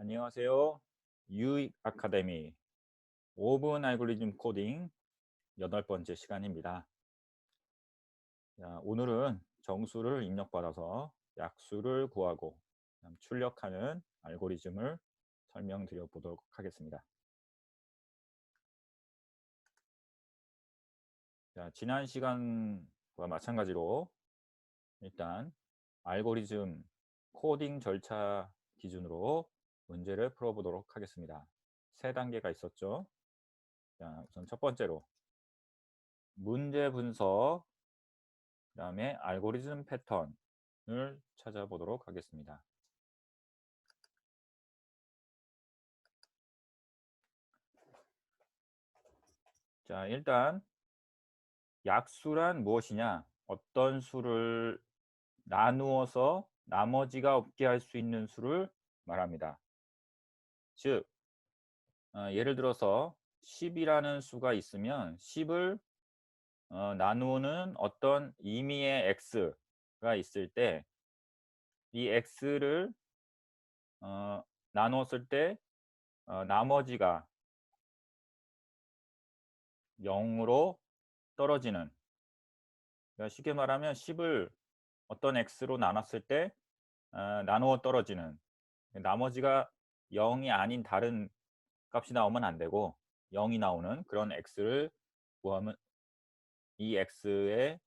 안녕하세요. 유익 아카데미 5분 알고리즘 코딩 8번째 시간입니다. 자, 오늘은 정수를 입력받아서 약수를 구하고 그다음 출력하는 알고리즘을 설명드려 보도록 하겠습니다. 자, 지난 시간과 마찬가지로 일단 알고리즘 코딩 절차 기준으로 문제를 풀어보도록 하겠습니다. 세 단계가 있었죠. 자, 우선 첫 번째로 문제 분석, 그 다음에 알고리즘 패턴을 찾아보도록 하겠습니다. 자, 일단 약수란 무엇이냐? 어떤 수를 나누어서 나머지가 없게 할 수 있는 수를 말합니다. 즉, 예를 들어서 10이라는 수가 있으면 10을 나누는 어떤 임의의 x가 있을 때 이 x를 나누었을 때 나머지가 0으로 떨어지는, 그러니까 쉽게 말하면 10을 어떤 x로 나눴을 때 나누어 떨어지는, 나머지가 0이 아닌 다른 값이 나오면 안 되고 0이 나오는 그런 x를 구하면 이 x의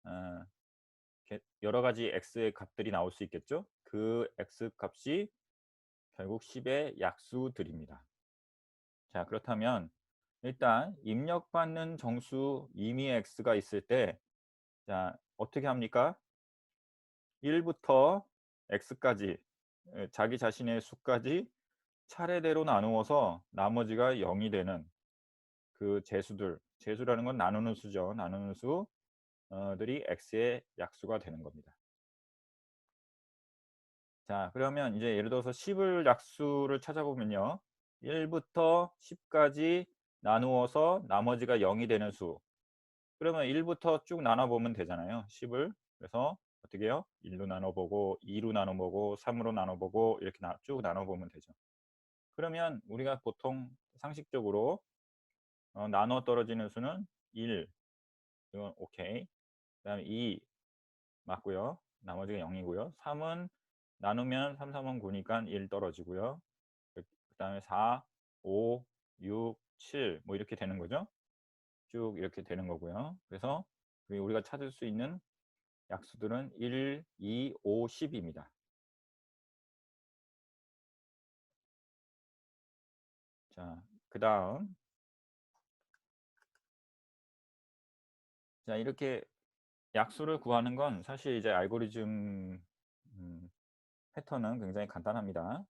어, 여러 가지 x의 값들이 나올 수 있겠죠. 그 x 값이 결국 10의 약수들입니다. 자, 그렇다면 일단 입력받는 정수 임의의 x가 있을 때, 자, 어떻게 합니까? 1부터 x까지 자기 자신의 수까지 차례대로 나누어서 나머지가 0이 되는 그 재수라는 건 나누는 수죠. 나누는 수들이 x의 약수가 되는 겁니다. 자, 그러면 이제 예를 들어서 10을 약수를 찾아보면요, 1부터 10까지 나누어서 나머지가 0이 되는 수, 그러면 1부터 쭉 나눠보면 되잖아요, 10을. 그래서 어떻게 해요? 1로 나눠보고 2로 나눠보고 3으로 나눠보고 이렇게 쭉 나눠보면 되죠. 그러면 우리가 보통 상식적으로 나눠 떨어지는 수는 1, 이건 오케이. 그 다음에 2 맞고요. 나머지가 0이고요. 3은 나누면 3, 3은 9니까 1 떨어지고요. 그 다음에 4, 5, 6, 7 뭐 이렇게 되는 거죠. 쭉 이렇게 되는 거고요. 그래서 우리가 찾을 수 있는 약수들은 1, 2, 5, 10입니다. 자, 그 다음, 자, 이렇게 약수를 구하는 건 사실 이제 알고리즘 패턴은 굉장히 간단합니다.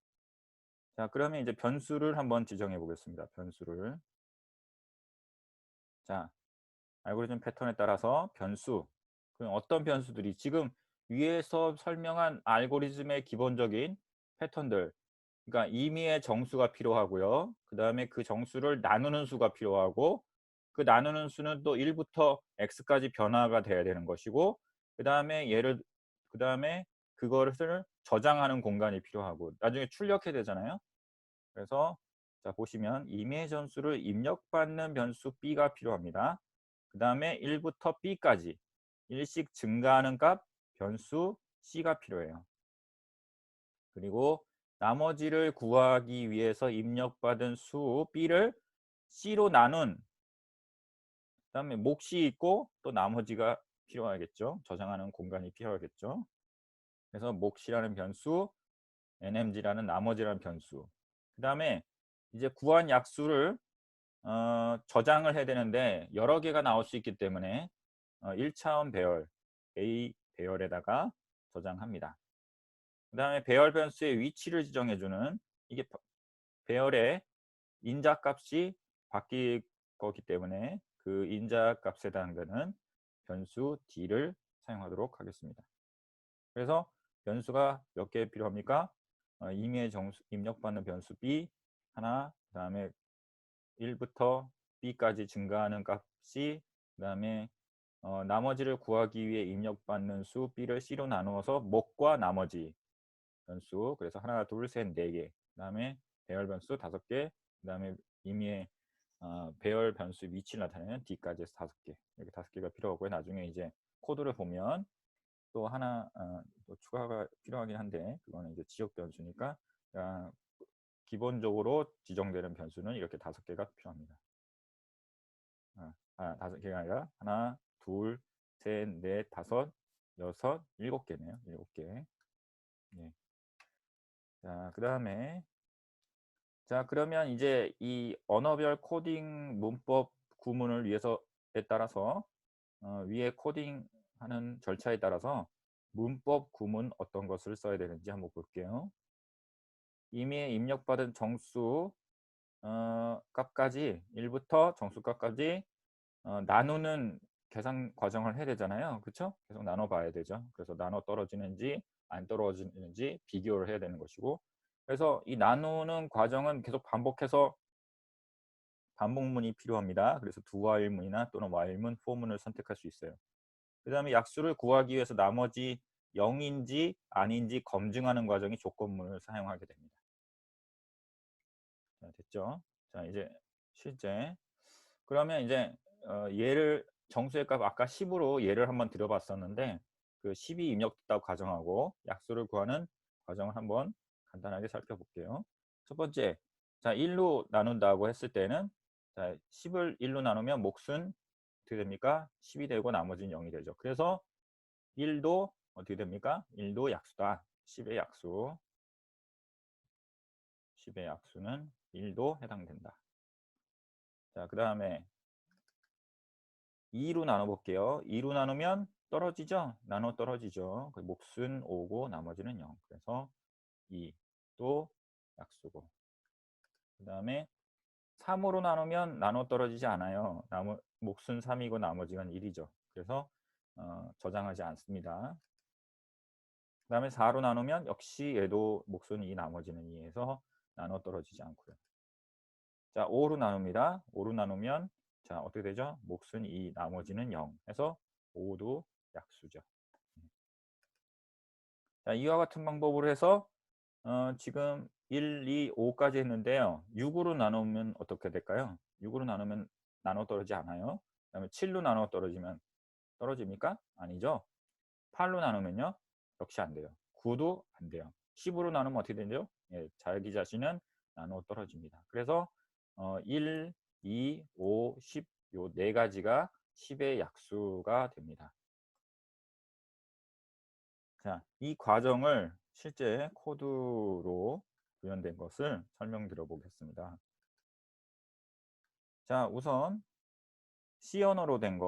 자, 그러면 이제 변수를 한번 지정해 보겠습니다. 변수를. 자, 알고리즘 패턴에 따라서 변수, 그럼 어떤 변수들이 지금 위에서 설명한 알고리즘의 기본적인 패턴들, 그러니까 임의의 정수가 필요하고요. 그 다음에 그 정수를 나누는 수가 필요하고, 그 나누는 수는 또 1부터 x까지 변화가 돼야 되는 것이고, 그 다음에 그 다음에 그것을 저장하는 공간이 필요하고, 나중에 출력해야 되잖아요. 그래서 자, 보시면 임의 전수를 입력받는 변수 b가 필요합니다. 그 다음에 1부터 b까지 1씩 증가하는 값 변수 c가 필요해요. 그리고 나머지를 구하기 위해서 입력받은 수 b를 c로 나눈, 그 다음에 몫이 있고 또 나머지가 필요하겠죠. 저장하는 공간이 필요하겠죠. 그래서 몫이라는 변수, nmg라는 나머지라는 변수, 그 다음에 이제 구한 약수를 저장을 해야 되는데 여러 개가 나올 수 있기 때문에 1차원 배열 A 배열에다가 저장합니다. 그 다음에 배열 변수의 위치를 지정해주는, 이게 배열의 인자값이 바뀔 거기 때문에 그 인자값에 해당되는 변수 D를 사용하도록 하겠습니다. 그래서 변수가 몇 개 필요합니까? 임의의 정수 입력받는 변수 B 하나, 그 다음에 1부터 b까지 증가하는 값이, 그 다음에 나머지를 구하기 위해 입력받는 수 b를 c로 나누어서 목과 나머지 변수, 그래서 하나, 둘, 셋, 네 개. 그다음에 배열 변수 5개, 그다음에 임의의 배열 변수 위치를 나타내는 D까지 해서 5개. 이렇게 5개가 필요하고요. 나중에 이제 코드를 보면 또 하나 또 추가가 필요하긴 한데 그거는 이제 지역 변수니까 기본적으로 지정되는 변수는 이렇게 5개가 필요합니다. 5개가 아니라 하나, 둘, 셋, 넷, 다섯, 여섯, 7개네요. 7개. 네. 자, 그다음에 그러면 이제 이 언어별 코딩 문법 구문을 위해서에 따라서 위에 코딩하는 절차에 따라서 문법 구문 어떤 것을 써야 되는지 한번 볼게요. 이미 입력받은 정수 값까지 1부터 정수 값까지 나누는 계산 과정을 해야 되잖아요. 그렇죠? 계속 나눠 봐야 되죠. 그래서 나눠 떨어지는지 안 떨어지는지 비교를 해야 되는 것이고, 그래서 이 나누는 과정은 계속 반복해서 반복문이 필요합니다. 그래서 do while문이나 또는 while문, for문을 선택할 수 있어요. 그 다음에 약수를 구하기 위해서 나머지 0인지 아닌지 검증하는 과정이 조건문을 사용하게 됩니다. 자, 됐죠? 자, 이제 실제 그러면 이제 얘를 정수의 값 아까 10으로 얘를 한번 들여봤었는데 그 10이 입력됐다고 가정하고 약수를 구하는 과정을 한번 간단하게 살펴볼게요. 첫 번째, 자 1로 나눈다고 했을 때는 자 10을 1로 나누면 몫은 어떻게 됩니까? 10이 되고 나머지는 0이 되죠. 그래서 1도 어떻게 됩니까? 1도 약수다. 10의 약수. 10의 약수는 1도 해당된다. 자, 그 다음에 2로 나눠볼게요. 2로 나누면 떨어지죠? 나눠 떨어지죠. 몫은 5고 나머지는 0. 그래서 2도 약수고. 그 다음에 3으로 나누면 나눠 떨어지지 않아요. 몫은 3이고 나머지는 1이죠. 그래서 저장하지 않습니다. 그 다음에 4로 나누면 역시 얘도 몫은 2 나머지는 2에서 나눠 떨어지지 않고요. 자 5로 나눕니다. 5로 나누면 자 어떻게 되죠? 몫은 2 나머지는 0 해서 5도 약수죠. 자, 이와 같은 방법으로 해서 지금 1, 2, 5까지 했는데요. 6으로 나누면 어떻게 될까요? 6으로 나누면 나눠 떨어지지 않아요. 그 다음에 7로 나눠 떨어지면 떨어집니까? 아니죠. 8로 나누면요. 역시 안 돼요. 9도 안 돼요. 10으로 나누면 어떻게 되죠? 예, 자기 자신은 나눠 떨어집니다. 그래서 1, 2, 5, 10 요 네 가지가 10의 약수가 됩니다. 자, 이 과정을 실제 코드로 구현된 것을 설명드려 보겠습니다. 자, 우선 C 언어로 된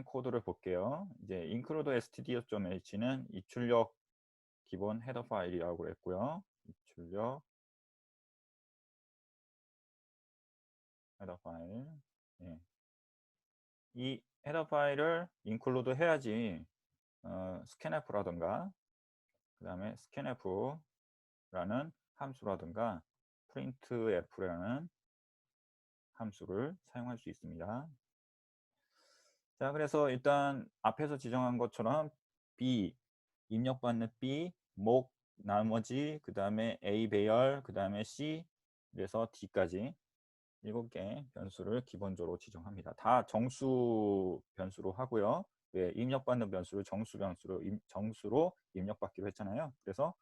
코드를 볼게요. 이제 include stdio.h는 입출력 기본 헤더 파일이라고 했고요. 입출력 헤더 파일. 예. 이 헤더 파일을 include 해야지 scanf라든가 그 다음에 scanf라는 함수라든가 printf라는 함수를 사용할 수 있습니다. 자, 그래서 일단 앞에서 지정한 것처럼 B, 입력받는 B, 목, 나머지, 그 다음에 A 배열, 그 다음에 C, 그래서 D까지 7개 변수를 기본적으로 지정합니다. 다 정수 변수로 하고요. 왜 입력받는 변수를 정수로 입력받기로 했잖아요. 그래서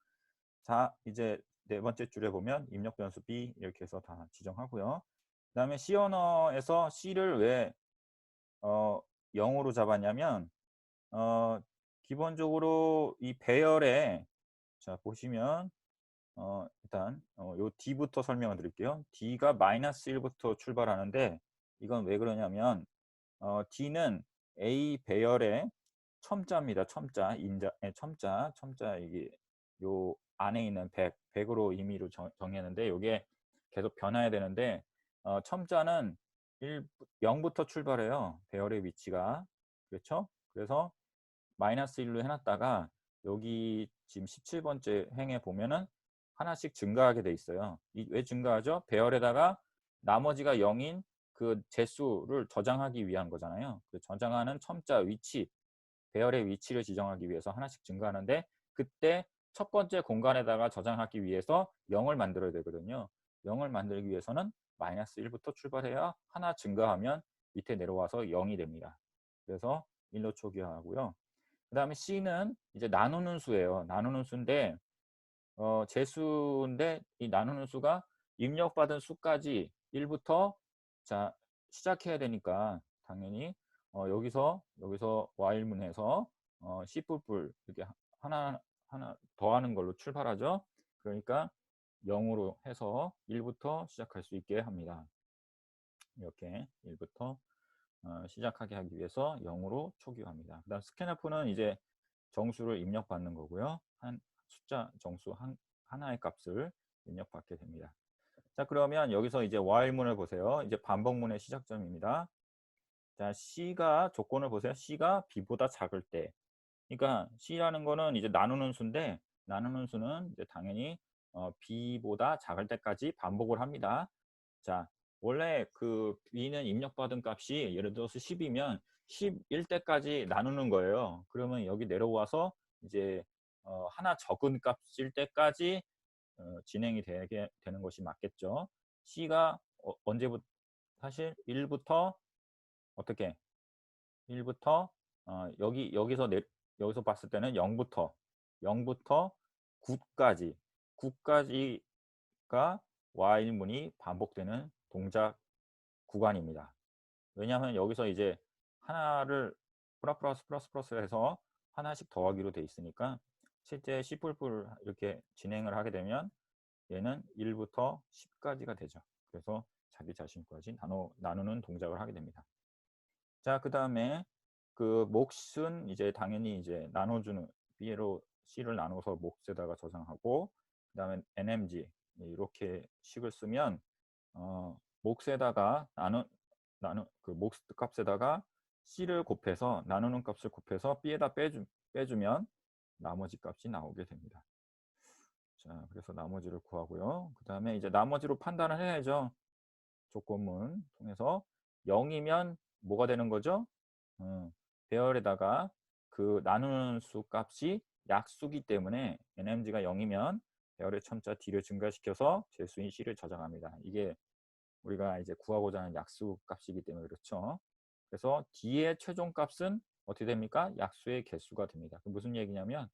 자, 이제 네 번째 줄에 보면 입력 변수 B 이렇게 해서 다 지정하고요. 그 다음에 C 언어에서 C를 왜 0으로 잡았냐면 기본적으로 이 배열에 자 보시면 일단 요 D부터 설명을 드릴게요. D가 마이너스 1부터 출발하는데 이건 왜 그러냐면 D는 A 배열의 첨자입니다. 첨자 첨자 이게 요 안에 있는 100으로 임의로 정했는데 이게 계속 변해야 되는데 첨자는 0부터 출발해요. 배열의 위치가. 그렇죠? 그래서 마이너스 1로 해놨다가 여기 지금 17번째 행에 보면은 하나씩 증가하게 돼 있어요. 왜 증가하죠? 배열에다가 나머지가 0인 그 재수를 저장하기 위한 거잖아요. 그 저장하는 첨자 위치, 배열의 위치를 지정하기 위해서 하나씩 증가하는데 그때 첫 번째 공간에다가 저장하기 위해서 0을 만들어야 되거든요. 0을 만들기 위해서는 마이너스 1부터 출발해야 하나 증가하면 밑에 내려와서 0이 됩니다. 그래서 1로 초기화하고요. 그 다음에 C는 이제 나누는 수예요. 나누는 수인데 재수인데 이 나누는 수가 입력받은 수까지 1부터 자 시작해야 되니까 당연히 여기서 while문에서 C 뿔뿔 이렇게 하나 더하는 걸로 출발하죠. 그러니까 0으로 해서 1부터 시작할 수 있게 합니다. 이렇게 1부터 시작하게 하기 위해서 0으로 초기화합니다. 그 다음 스캔프는 이제 정수를 입력받는 거고요. 한 숫자 정수 하나의 값을 입력받게 됩니다. 자, 그러면 여기서 이제 while문을 보세요. 이제 반복문의 시작점입니다. 자, C가 조건을 보세요. C가 B보다 작을 때. 그러니까 C라는 거는 이제 나누는 수인데 나누는 수는 이제 당연히 B보다 작을 때까지 반복을 합니다. 자, 원래 그 B는 입력받은 값이 예를 들어서 10이면 11 때까지 나누는 거예요. 그러면 여기 내려와서 이제 하나 적은 값일 때까지 진행이 되게 되는 것이 맞겠죠. C가 언제부터 사실 1부터 어떻게 1부터 여기서 봤을 때는 0부터 9까지 9까지가 while문이 반복되는 동작 구간입니다. 왜냐하면 여기서 이제 하나를 플러스 해서 하나씩 더하기로 돼 있으니까 실제 C++ 이렇게 진행을 하게 되면 얘는 1부터 10까지가 되죠. 그래서 자기 자신까지 나누는 동작을 하게 됩니다. 자, 그 다음에 그 몫은 이제 당연히 이제 나눠주는 B로 C를 나눠서 몫에다가 저장하고 그 다음에 NMG 이렇게 식을 쓰면 몫에다가 그 몫 값에다가 C를 곱해서 나누는 값을 곱해서 B에다 빼주면 나머지 값이 나오게 됩니다. 자, 그래서 나머지를 구하고요. 그 다음에 이제 나머지로 판단을 해야죠. 조건문 통해서 0이면 뭐가 되는 거죠? 배열에다가 그 나누는 수 값이 약수기 때문에 NMG가 0이면 배열의 첨자 D를 증가시켜서 재수인 C를 저장합니다. 이게 우리가 이제 구하고자 하는 약수 값이기 때문에 그렇죠. 그래서 D의 최종 값은 어떻게 됩니까? 약수의 개수가 됩니다. 무슨 얘기냐면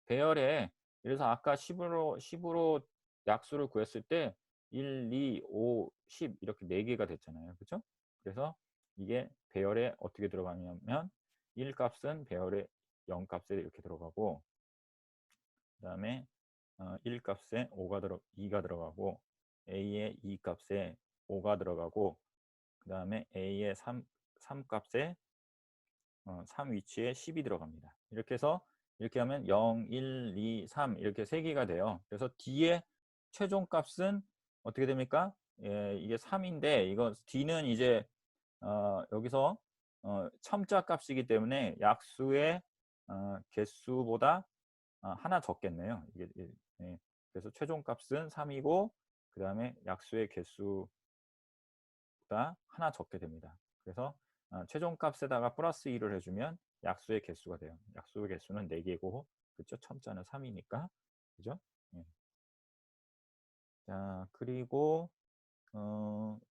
배열에 예를 들어서 아까 10으로 약수를 구했을 때 1, 2, 5, 10 이렇게 4개가 됐잖아요. 그렇죠? 그래서 이게 배열에 어떻게 들어가냐면 1 값은 배열의 0 값에 이렇게 들어가고 그 다음에 1 값에 2가 들어가고 A의 2 값에 5가 들어가고 그 다음에 A의 3 값에 3 위치에 10이 들어갑니다. 이렇게 해서 이렇게 하면 0, 1, 2, 3 이렇게 3개가 돼요. 그래서 D의 최종 값은 어떻게 됩니까? 예, 이게 3인데 이거 D는 이제 여기서 첨자 값이기 때문에 약수의 개수보다 하나 적겠네요. 예. 그래서 최종 값은 3이고 그 다음에 약수의 개수보다 하나 적게 됩니다. 그래서 최종 값에다가 플러스 2를 해주면 약수의 개수가 돼요. 약수의 개수는 4개고 그렇죠? 첨자는 3이니까 그죠? 예. 자, 그리고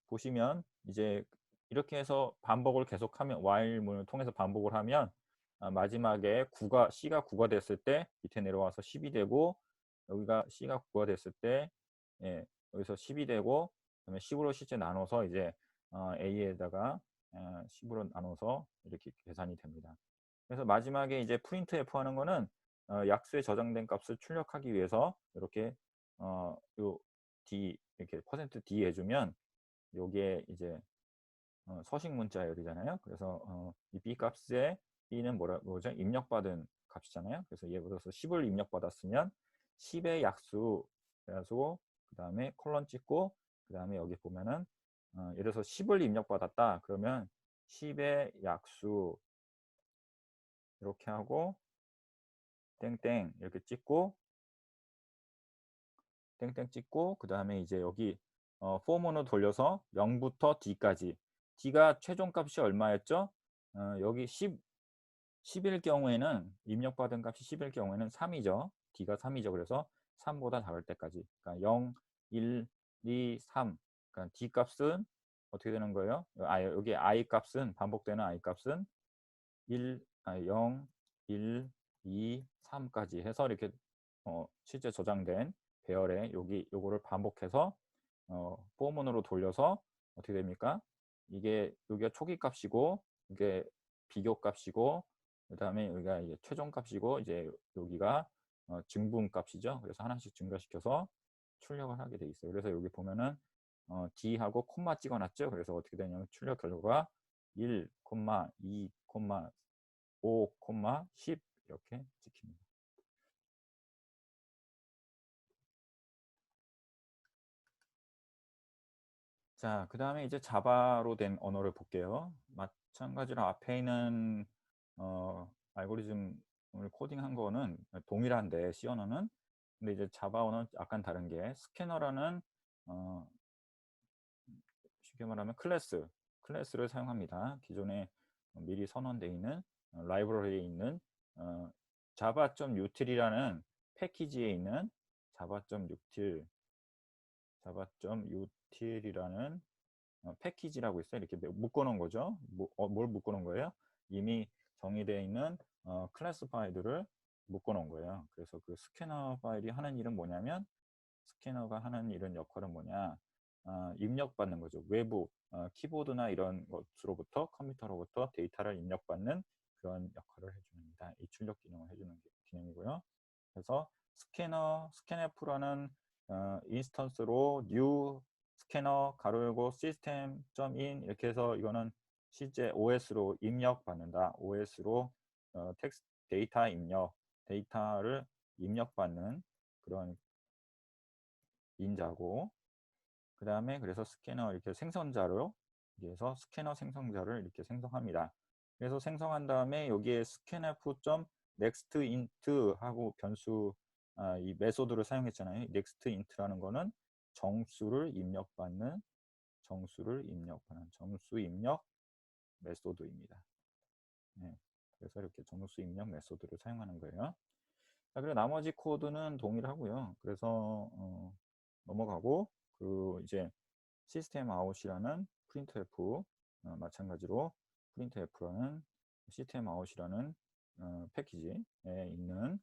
보시면 이제 이렇게 해서 반복을 계속하면 while문을 통해서 반복을 하면 마지막에 C가 9가 됐을 때 밑에 내려와서 10이 되고 여기가 C가 9가 됐을 때 예, 여기서 10이 되고 그다음에 10으로 실제 나눠서 이제 A에다가 10으로 나눠서 이렇게 계산이 됩니다. 그래서 마지막에 이제 printf 하는 거는 약수에 저장된 값을 출력하기 위해서 이렇게 요 D 이렇게 %D 해주면 요게 이제 서식 문자열이잖아요. 그래서 이 B 값에 B는 뭐죠? 입력받은 값이잖아요. 그래서 예를 들어서 10을 입력받았으면 10의 약수 해가지고 그 다음에 콜론 찍고 그 다음에 여기 보면은 예를 들어서 10을 입력받았다. 그러면 10의 약수 이렇게 하고 땡땡 이렇게 찍고 땡땡 찍고 그 다음에 이제 여기 포문으로 돌려서 0부터 D까지 D가 최종값이 얼마였죠? 여기 10일 경우에는 입력받은 값이 10일 경우에는 3이죠. d가 3이죠. 그래서 3보다 작을 때까지. 그러니까 0, 1, 2, 3. 그러니까 d 값은 어떻게 되는 거예요? 여기 i 값은 반복되는 i 값은 0, 1, 2, 3까지 해서 이렇게 실제 저장된 배열에 요거를 반복해서 포문으로 돌려서 어떻게 됩니까? 여기가 초기 값이고 이게 비교 값이고 그다음에 여기가 이제 최종 값이고 이제 여기가 증분 값이죠. 그래서 하나씩 증가시켜서 출력을 하게 돼 있어요. 그래서 여기 보면은 D하고 콤마 찍어놨죠. 그래서 어떻게 되냐면 출력 결과가 1, 2, 5, 10 이렇게 찍힙니다. 자, 그 다음에 이제 자바로 된 언어를 볼게요. 마찬가지로 앞에 있는 알고리즘을 코딩한 거는 동일한데 C 언어는, 근데 이제 자바 언어는 약간 다른 게 스캐너라는 쉽게 말하면 클래스를 사용합니다. 기존에 미리 선언되어 있는 라이브러리에 있는 java.util이라는 패키지에 있는 java.util이라는 패키지라고 있어요. 이렇게 묶어놓은 거죠. 뭘 묶어놓은 거예요? 이미 정의되어 있는 클래스 파일들을 묶어놓은 거예요. 그래서 그 스캐너 파일이 하는 일은 뭐냐면, 스캐너가 하는 일은 역할은 뭐냐, 입력받는 거죠. 외부 키보드나 이런 것으로부터, 컴퓨터로부터 데이터를 입력받는 그런 역할을 해줍니다. 이 출력 기능을 해주는 기능이고요. 그래서 스캔F라는 인스턴스로 new 스캐너 가로 열고 system.in 이렇게 해서 이거는 실제 OS로 입력받는다. OS로 텍스트 데이터를 입력받는 그런 인자고, 그 다음에 그래서 스캐너 이렇게 생성자로 해서 스캐너 생성자를 이렇게 생성합니다. 그래서 생성한 다음에 여기에 scanf.nextInt 하고 변수 이 메소드를 사용했잖아요. nextInt라는 거는 정수 입력 메소드입니다. 네. 그래서 이렇게 정수 입력 메소드를 사용하는 거예요. 자, 그리고 나머지 코드는 동일하고요. 그래서 넘어가고 이제 시스템 아웃이라는 printf 마찬가지로 printf라는 시스템 아웃이라는 패키지에 있는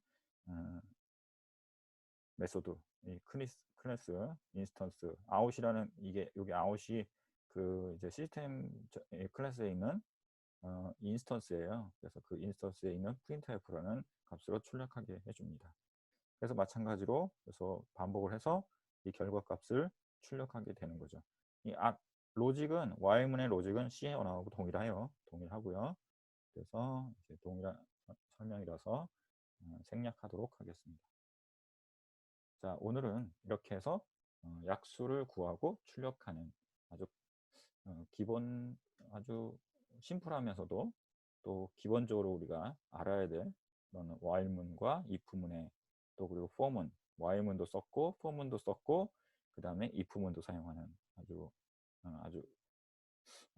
메소드, 이 클래스 인스턴스 아웃이라는 이게 여기 아웃이 이제 시스템 클래스에 있는 인스턴스예요. 그래서 그 인스턴스에 있는 printf라는 값으로 출력하게 해줍니다. 그래서 마찬가지로 그래서 반복을 해서 이 결과 값을 출력하게 되는 거죠. 이 로직은 while문의 로직은 C의 언어하고 동일하고요. 그래서 이제 동일한 설명이라서 생략하도록 하겠습니다. 자, 오늘은 이렇게 해서 약수를 구하고 출력하는 아주 아주 심플하면서도 또 기본적으로 우리가 알아야 될 그런 while문과 if문의 또 그리고 for문, while문도 썼고 for문도 썼고 그 다음에 if문도 사용하는 아주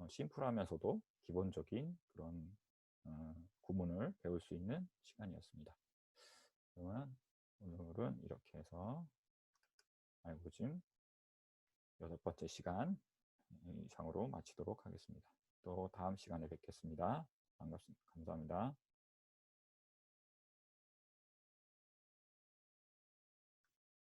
심플하면서도 기본적인 그런 구문을 배울 수 있는 시간이었습니다. 그러면 오늘은 이렇게 해서 알고리즘 6번째 시간 이상으로 마치도록 하겠습니다. 또 다음 시간에 뵙겠습니다. 감사합니다.